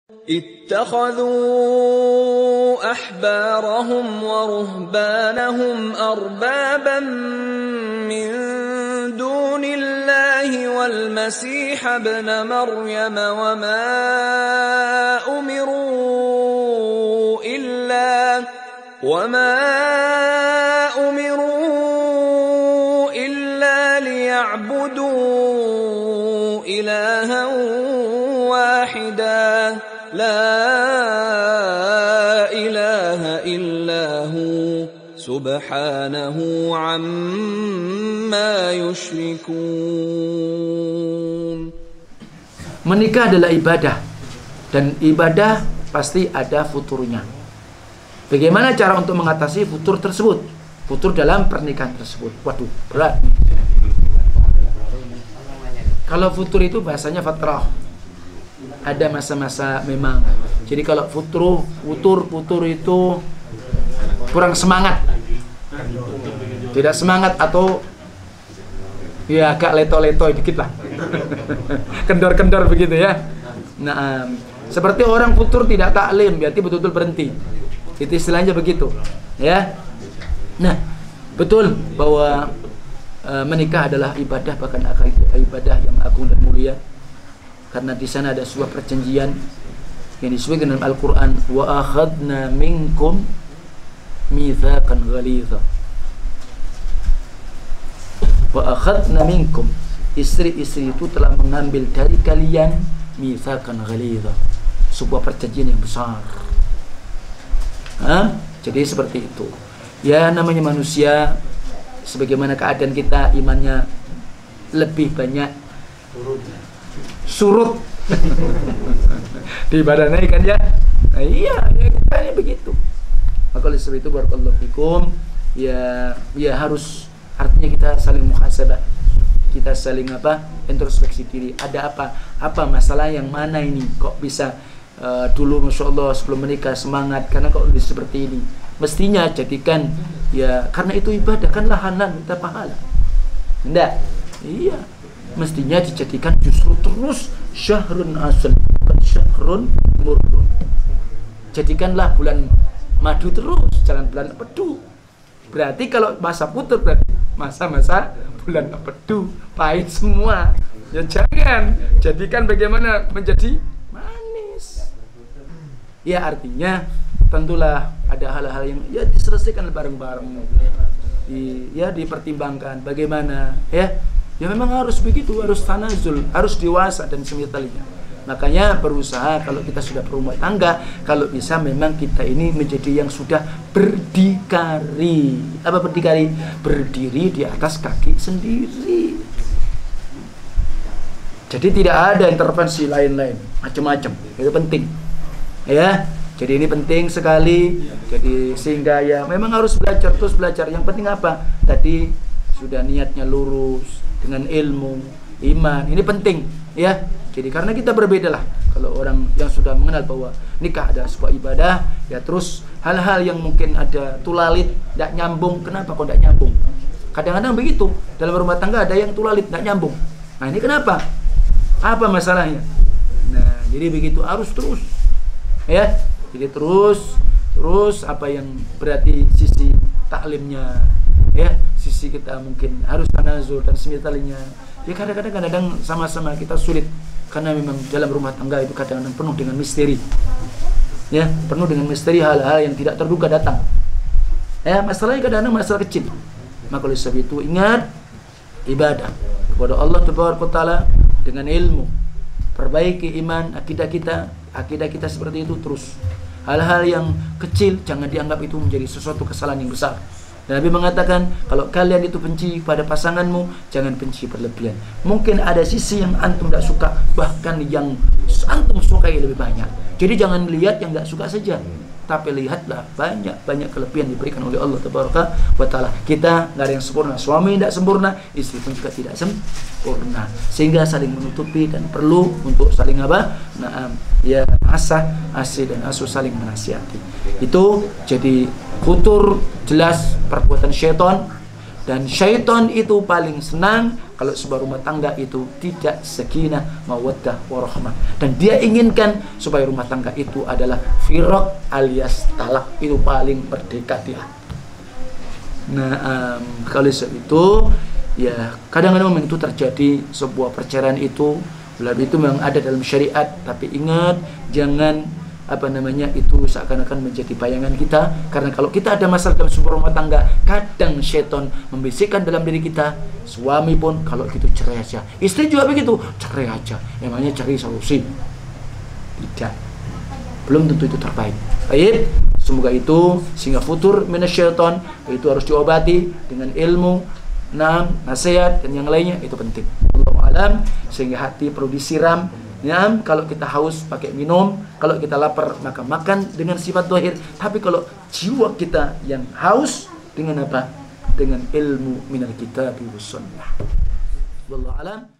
اتخذوا أحبارهم ورهبانهم أربابا من دون الله والمسيح ابن مريم وما أمروا إلا ليعبدوا إلها واحدا لا إله إلا هو سبحانه عما يشركون. Menikah adalah ibadah, dan ibadah pasti ada futurnya. Bagaimana cara untuk mengatasi futur tersebut? Futur dalam pernikahan tersebut. Waduh, berat. Kalau futur itu bahasanya fatrah. Ada masa-masa memang. Jadi kalau futur itu kurang semangat. Tidak semangat atau ya agak leto-leto dikit lah. Kendor-kendor begitu ya. Nah, seperti orang futur tidak taklim, berarti betul-betul berhenti. Itu istilahnya begitu, ya. Nah, betul bahwa menikah adalah ibadah, bahkan ibadah yang agung dan mulia. Karena di sana ada sebuah perjanjian yang disebutkan dalam Al-Qur'an, wa akhadna minkum mitsaqan ghalidha. Wa akhadna minkum, istri-istri itu telah mengambil dari kalian mitsaqan ghalidha, sebuah perjanjian yang besar. Jadi seperti itu. Ya, namanya manusia, sebagaimana keadaan kita, imannya lebih banyak surut di badannya kan ya. Nah, iya, ya kita ini begitu. Maka oleh sebab itu barakallahu fikum, ya harus, artinya kita saling muhasabah. Kita saling introspeksi diri. Ada apa masalah yang mana ini kok bisa dulu Masya Allah sebelum menikah semangat, karena kok lebih seperti ini. Mestinya jadikan, ya karena itu ibadah, kan lahanan minta pahala. Enggak? Iya, mestinya dijadikan justru terus syahrun asal, bukan syahrun murrun. Jadikanlah bulan madu terus, jangan bulan pedu. Berarti kalau masa putus berarti masa-masa bulan pedu, pahit semua. Ya jangan, jadikan bagaimana menjadi manis. Ya artinya tentulah ada hal-hal yang ya diselesaikan bareng-bareng, ya dipertimbangkan bagaimana, ya memang harus begitu, harus tanazul, harus dewasa dan semitalinya. Makanya berusaha kalau kita sudah berumah tangga, kalau bisa memang kita ini menjadi yang sudah berdikari. Apa berdikari? Berdiri di atas kaki sendiri. Jadi tidak ada intervensi lain-lain macam-macam. Itu penting. Ya, jadi ini penting sekali. Jadi sehingga ya memang harus belajar, terus belajar. Yang penting apa? Tadi sudah niatnya lurus dengan ilmu, iman. Ini penting, ya. Jadi karena kita berbeda lah. Kalau orang yang sudah mengenal bahwa nikah ada sebuah ibadah, ya terus hal-hal yang mungkin ada tulalit, tidak nyambung. Kenapa kok tidak nyambung? Kadang-kadang begitu. Dalam rumah tangga ada yang tulalit, tidak nyambung. Nah ini kenapa? Apa masalahnya? Nah jadi begitu, harus terus. Ya, jadi terus apa yang berarti sisi taklimnya, ya sisi kita mungkin harus tanazul dan semitalinya. Ya kadang-kadang sama-sama kita sulit karena memang dalam rumah tangga itu kadang-kadang penuh dengan misteri, ya penuh dengan misteri, hal-hal yang tidak terduga datang. Ya masalahnya kadang-kadang masalah kecil. Maka oleh sebab itu ingat ibadah kepada Allah Taala dengan ilmu, perbaiki iman, akidah kita seperti itu terus. Hal-hal yang kecil jangan dianggap itu menjadi sesuatu kesalahan yang besar. Dan Nabi mengatakan, kalau kalian itu benci pada pasanganmu, jangan benci berlebihan. Mungkin ada sisi yang antum tidak suka, bahkan yang antum sukai lebih banyak. Jadi jangan lihat yang tidak suka saja, tapi lihatlah banyak kelebihan diberikan oleh Allah Tabaraka wa Ta'ala. Kita nggak ada yang sempurna, suami tidak sempurna, istri pun juga tidak sempurna, sehingga saling menutupi dan perlu untuk saling ya asih dan asuh, saling menasihati. Itu jadi futur jelas perbuatan syaitan, Dan syaitan itu paling senang kalau sebuah rumah tangga itu tidak sakinah, mawaddah, warahmah. Dan dia inginkan supaya rumah tangga itu adalah firaq alias talak, itu paling merdeka dia. Nah, kalau itu ya kadang-kadang memang itu terjadi sebuah perceraian itu, itu memang ada dalam syariat, tapi ingat jangan itu seakan-akan menjadi bayangan kita, karena kalau kita ada masalah dalam sebuah rumah tangga, kadang syaitan membisikkan dalam diri kita, suami pun kalau gitu cerai aja, istri juga begitu, cerai aja, emangnya cari solusi, tidak, belum tentu itu terbaik. Baik, semoga itu sehingga futur minasyaiton itu harus diobati dengan ilmu, nasihat dan yang lainnya, itu penting. Wallahu alam, sehingga hati perlu disiram. Ya, kalau kita haus pakai minum, kalau kita lapar maka makan dengan sifat zahir. Tapi kalau jiwa kita yang haus dengan apa? Dengan ilmu minal kitab was sunnah. Wallahu alam.